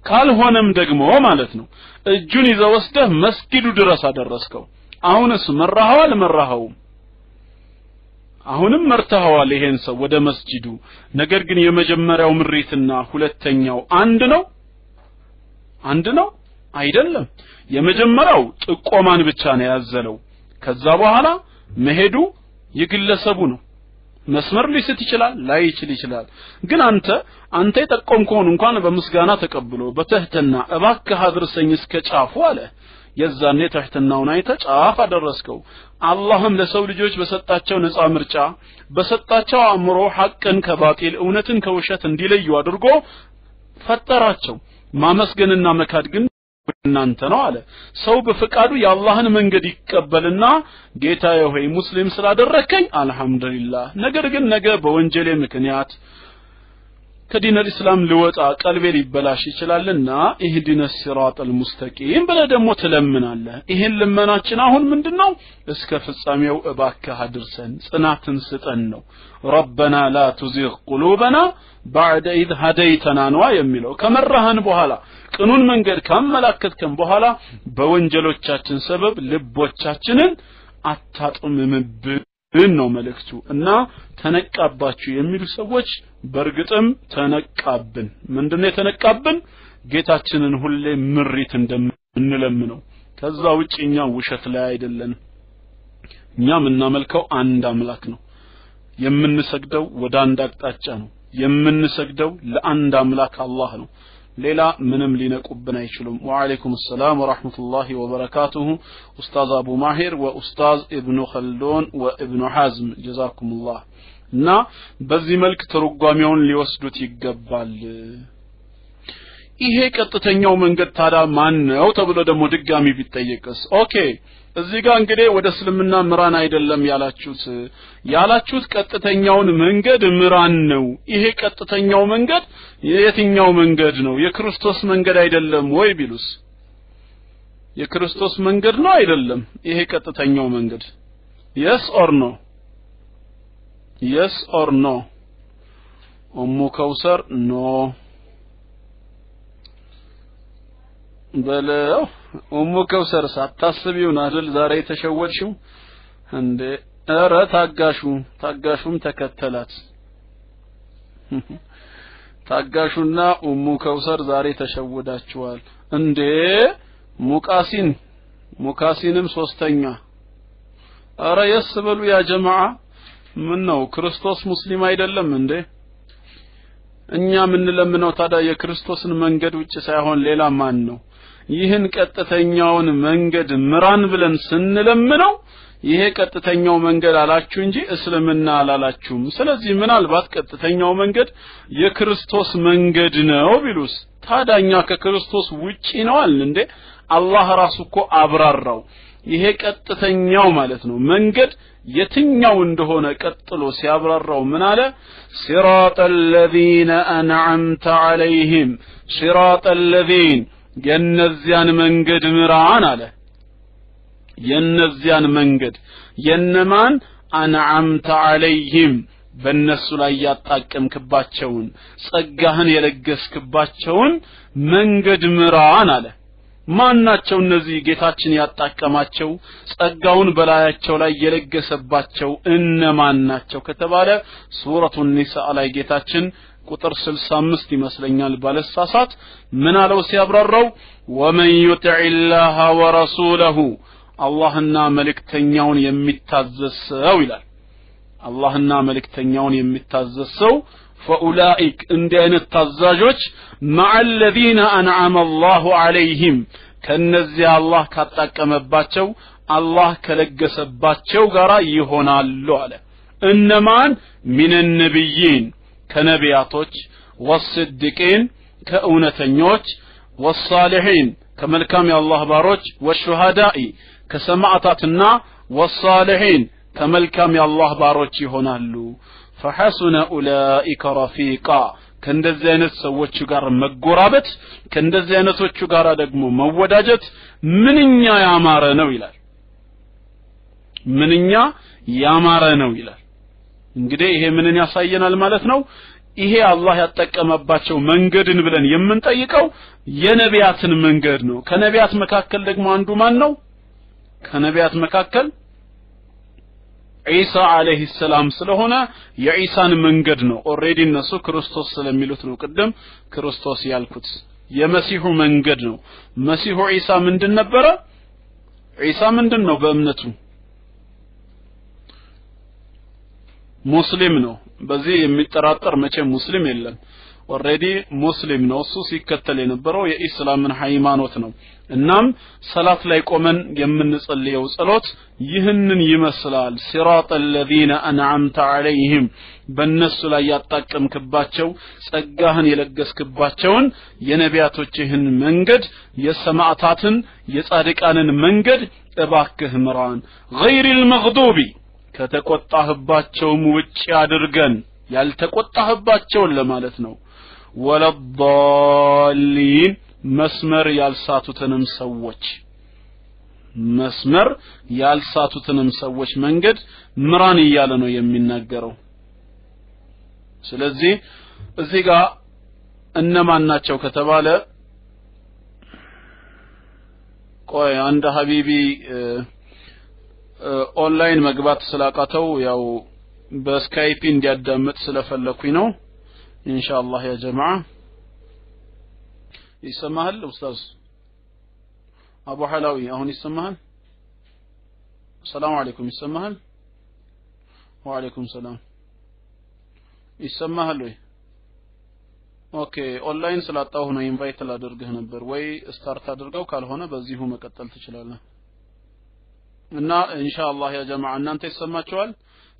ካልሆነም ደግሞ ማለት ነው እጁን ይዘው ወስደህ መስጊዱ ድረስ አደረስከው አሁንስ መራሃው አልመራሃው አሁንም መርተሃዋል ይሄን ሰው ወደ መስጂዱ ነገር ግን የመጀመሪያው ምሪትና ሁለተኛው አንድ ነው አይደለም የመጀመሪያው ጥቆማን ብቻ ነው ያዘለው ከዛ በኋላ መሄዱ የግለሰቡ ነው መስመር ሊስት ይችላል ላይ ይችላል ግን አንተ የጠቆምከውን እንኳን በምስጋና ተቀብሎ በትህትና እባክህ አድርሰኝ እስከ ጫፉ አለ የዛኔ ትህትናውን አይተ ጫፍ አደረስከው አላህም ለሰው ልጆች በሰጣቸው ነፃ ምርጫ በሰጣቸው አእምሮ ሐቅን ከባጢል እውነትን ከውሸት እንዲለዩ አድርጎ ፈጠራቸው ማመስገንና መካድ ግን እናንተ ነው አለ ሰው በፈቃዱ የአላህን መንገድ ይቀበልና ጌታዬ ሆይ ሙስሊም ስላደረከኝ አልহামዱሊላህ ነገር ግን ነገ በወንጀሌ ምክንያት ከዲን الاسلام ልወጣ ቀልቤ ሊበላሽ ይችላልና ኢህዲነ ሲራጠል ሙስተቂም ብለ ደግሞ ትለምናለህ ይሄን ልመናችን አሁን ምንድነው እስከ ፍጻሜው እባክህ አድርሰን ጽናትን ስጠን ነው ربنا لا تزغ قلوبنا بعد إذ هديتنا ነው የሚለው ከመራህን በኋላ ቅኑን መንገድ ካመላከትከን በኋላ በወንጀሎቻችን ሰበብ ልቦቻችንን አታጥምምብን ነው መልእክቱ እና ተነቃባችሁ የሚሉ ሰዎች በርግጥም ተነቃብን ምንድነው የተነቃብን ጌታችንን ሁሌ ምሪት እንደምንለምነው ከዛ ውጪኛ ውሸት ላይ አይደለም እኛ ምናመልከው አንድ አምላክ ነው የምንሰግደው ወደ አንድ አቅጣጫ ነው የምንሰግደው ለአንድ አምላክ አላህ ነው ሌላ ምንም ሊነቁብን አይችሉም ወአለይኩም ሰላም ወራህመቱላሂ ወበረካቱሁ ኡስታዝ አቡ ማሂር ወኡስታዝ ኢብኑ ኸልዶን ወኢብኑ ሐዝም ጀዛኩሙላህ እና በዚህ መልክ ተርጓሚውን ሊወስዱት ይገባል ይሄ ቀጥተኛው መንገድ ታዳ ማን ነው ተብሎ ደግሞ ድጋሚ ቢጠየቅስ ኦኬ እዚህ ጋር እንግዲህ ወደ እስልምና ምራን አይደለም ያላችሁት ቀጥተኛውን መንገድ ምራን ነው ይሄ ቀጥተኛው መንገድ የትኛው መንገድ ነው የክርስቶስ መንገድ አይደለም ወይ ቢሉስ የክርስቶስ መንገድ ነው አይደለም ይሄ ቀጥተኛው መንገድ yes or no ኡሙ ከውሰር no በለው ኡሙ ከውሰር ሳታስቢው ናድል ዛሬ ተሸወድሽው እንዴ ኧረ ታጋሹም ተከተላት ታጋሹና ኡሙ ከውሰር ዛሬ ተሸወዳችኋል እንዴ ሙቃሲንም ሶስተኛ ኧረ የስበሉ ያ ጀማዓ ምን ነው ክርስቶስ ሙስሊም አይደለም እንዴ እኛ ምን ለምነው ታዲያ የክርስቶስን መንገድ ውጭ ሳይሆን ሌላ ማን ነው ይህን ቀጥተኛውን መንገድ ምራን ብለን ስንለምነው ይሄ ቀጥተኛው መንገድ አላችሁ እንጂ እስልምና አላላችሁም ስለዚህ ምናልባት ቀጥተኛው መንገድ የክርስቶስ መንገድ ነው ቢሉስ ታዳኛ ከክርስቶስ ውጪ ነው አለ እንዴ አላህ ራሱ እኮ አብራራው ይሄ ቀጥተኛው ማለት ነው መንገድ የትኛው እንደሆነ ቀጥሎ ሲያብራራው ምን አለ ሲራጠል ለዚነ አንዓምተ ዐለይሂም ሲራጠል ለዚን የነዚያን መንገድ ምራን አለ የነዚያን መንገድ የነማን አንዓምተ ዐለይሂም በእነሱ ላይ ያጣቀምክባቸውን ጸጋህን የለገስክባቸውን መንገድ ምራን አለ ማናቸው እነዚህ ጌታችን ያጣቀማቸው ጸጋውን በላያቸው ላይ የለገሰባቸው እነማን ናቸው ከተባለ ሱረቱ ኒሳ ላይ ጌታችን ቁጥር 65 ይመስለኛል ባለሳሳት ምን አለው ሲያብራራው ወመን ዩጢዒላህ ወረሱለሁ አላህና መልእክተኛውን የሚታዘዘው ይላል አላህና መልእክተኛውን የሚታዘዘው فأولئك እንዲህ አይነት ታዛዦች مع الذين أنعم الله عليهم ከነዚያ አላህ ካጣቀመባቸው አላህ ከለገሰባቸው ጋራ ይሆናሉ አለ እነማን من النبيين ከነቢያቶች والصديقين ከእውነተኞች والصالحين كملكام يا الله باروج والشهداء كسمعتاتنا والصالحين كملكام يا الله باروج يهونالو فحسن أولئك رفيقا ከእንደዚህ አይነት ሰዎች ጋር መጎራበት ከእንደዚህ አይነቶቹ ጋር ደግሞ መወዳጀት ምንኛ ያማረ ነው ይላል ምንኛ ያማረ ነው ይላል እንግዲህ ይሄ ምንን ያሳየናል ማለት ነው ይሄ አላህ ያጠቀመባቸው መንገድን ብለን የምንጠይቀው የነቢያትን መንገድ ነው ከነቢያት መካከል ደግሞ አንዱ ማን ነው ከነቢያት መካከል ኢሳ አለይሂ ሰላም ስለሆነ የኢሳን መንገድ ነው ኦሬዲ እነሱ ክርስቶስ ስለሚሉት ነው ቀደም ክርስቶስ ያልኩት የመሲሁ መንገድ ነው መሲሁ ኢሳ ምንድን ነበረ ኢሳ ምንድን ነው በእምነቱ ሙስሊም ነው በዚህ የሚጠራጠር መቼ ሙስሊም የለም ኦሬዲ ሙስሊም ነው እሱ ሲከተል የነበረው የኢስላምን ሃይማኖት ነው እናም ሰላት ላይ ቆመን የምንጸልየው ጸሎት ይህንን ይመስላል ሲራጠል ለዚነ አንዓምተ ዐለይሂም በእነሱ ላይ ያጣቀምክባቸው ጸጋህን የለገስክባቸውን የነቢያቶችህን መንገድ የሰማዕታትን የጻድቃንን መንገድ እባክህ ምራን ገይሪል መግዱቢ ከተቆጣህባቸውም ውጪ አድርገን ያልተቆጣህባቸውን ለማለት ነው ወለዳሊን መስመር ያልሳቱትንም ሰዎች መንገድ ምራን እያለ ነው የሚናገረው ስለዚህ እዚህ ጋር እነማን ናቸው ከተባለ ቆይ አንድ ሀቢቢ ኦንላይን መግባት ስላቃተው ያው በስካይፕ እንዲያዳምጥ ስለፈለኩኝ ነው ኢንሻአላህ ያ ጀማዓ ይሰማሃል ኡስታዝ አቡ ሐላዊ አሁን ይሰማሃል ሰላም አለይኩም ይሰማሃል ወአለይኩም ሰላም ይሰማሃል ወይ ኦኬ ኦንላይን ስላጣው ነው ኢንቫይት ላደርግህ ነበር ወይ ስታርት አድርገው ካልሆነ በዚሁ መቀጠል ትችላለህ እና ኢንሻአላህ ያ ጀማዓ እናንተ ይሰማችኋል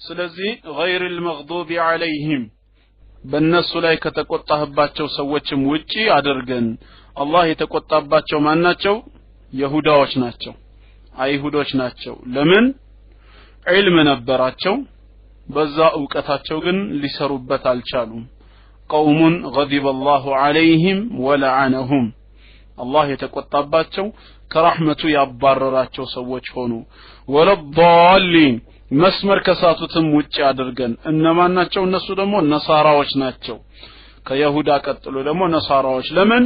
ስለዚህ ገይሪል መግዱቢ ዐለይሂም በእነሱ ላይ ከተቆጣህባቸው ሰዎችም ውጪ አድርገን አላህ የተቆጣባቸው ማን ናቸው ይሁዳዎች ናቸው አይሁዶች ናቸው ለምን ዒልም ነበራቸው በዛ ዕውቀታቸው ግን ሊሰሩበት አልቻሉም ቀውሙን ገዲበ አላሁ ዐለይሂም ወለዐነሁም አላህ የተቆጣባቸው ከረህመቱ ያባረራቸው ሰዎች ሆኑ ወለዳሊን መስመር ከሳቱትም ውጪ አድርገን እነማን ናቸው እነሱ ደግሞ ነሳራዎች ናቸው ከይሁዳ ቀጥሎ ደግሞ ነሳራዎች ለምን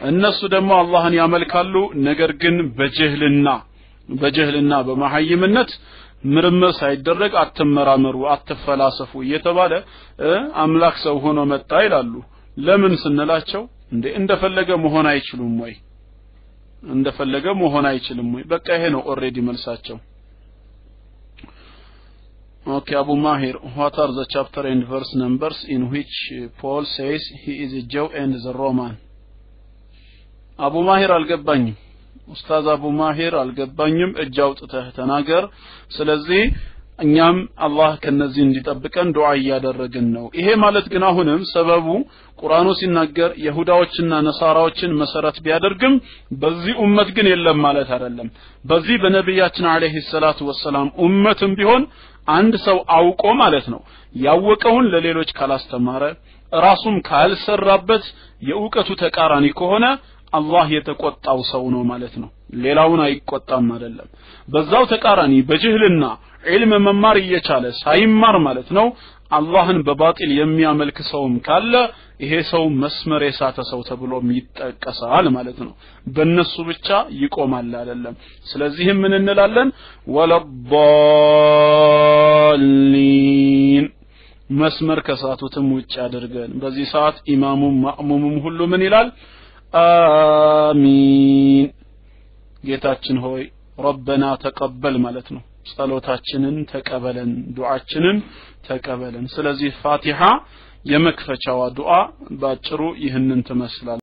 እነሱ ደግሞ አላህን ያመልካሉ ነገር ግን በጀህልና በመሐይምነት ምርምር ሳይደረግ አትመራመሩ አትፈላሰፉ እየተባለ አምላክ ሰው ሆኖ መጣ ይላሉ ለምን ስንላቸው እንደፈለገ መሆን አይችሉም ወይ እንደፈለገ መሆን አይችልም ወይ በቃ ይሄ ነው ኦሬዲ መልሳቸው Okay, Abu Mahir, what are the chapter and verse numbers in which Paul says he is a Jew and is a Roman? Abu Mahir al-Gabbanyim. Ustaz Abu Mahir al-Gabbanyim እጃውጥተህ ተናገር ስለዚህ እኛም አላህ ከነዚህ እንዲጠብቀን ዱዓ ያደረግን ነው ይሄ ማለት ግን አሁንም ሰበቡ ቁርአኑ ሲናገር ይሁዳዎችና ነሳራዎችን መሰረት ቢያደርግም በዚህ ኡመት ግን የለም ማለት አይደለም በዚህ በነብያችን አለይሂ ሰላቱ ወሰለም ኡመትም ቢሆን አንድ ሰው አውቆ ማለት ነው ያወቀውን ለሌሎች ካላስተማረ ራሱም ካልሰራበት የኡቀቱ ተቃራኒ ከሆነ አላህ የተቆጣው ሰው ነው ማለት ነው ሌላውን አይቆጣም አይደለም በዛው ተቃራኒ በጅህልና ዒልም መማር እየቻለ ሳይማር ማለት ነው አላህን በባጢል የሚያመልክ ሰውም ካለ ይሄ ሰው መስመር የሳተ ሰው ተብሎም ይጠቀሳል ማለት ነው በእነሱ ብቻ ይቆማል አይደለም ስለዚህ ምን እንላለን ወለዳሊን መስመር ከሳቱትም ውጭ አድርገን በዚህ ሰዓት ኢማሙም ማእሙሙም ሁሉ ምን ይላል አሚን ጌታችን ሆይ ረበና ተቀበል ማለት ነው ጸሎታችንን ተቀበለን ዱዓችንን ተቀበለን ስለዚህ ፋቲሃ የመክፈቻዋ ዱዓ ባጭሩ ይህንን ትመስላል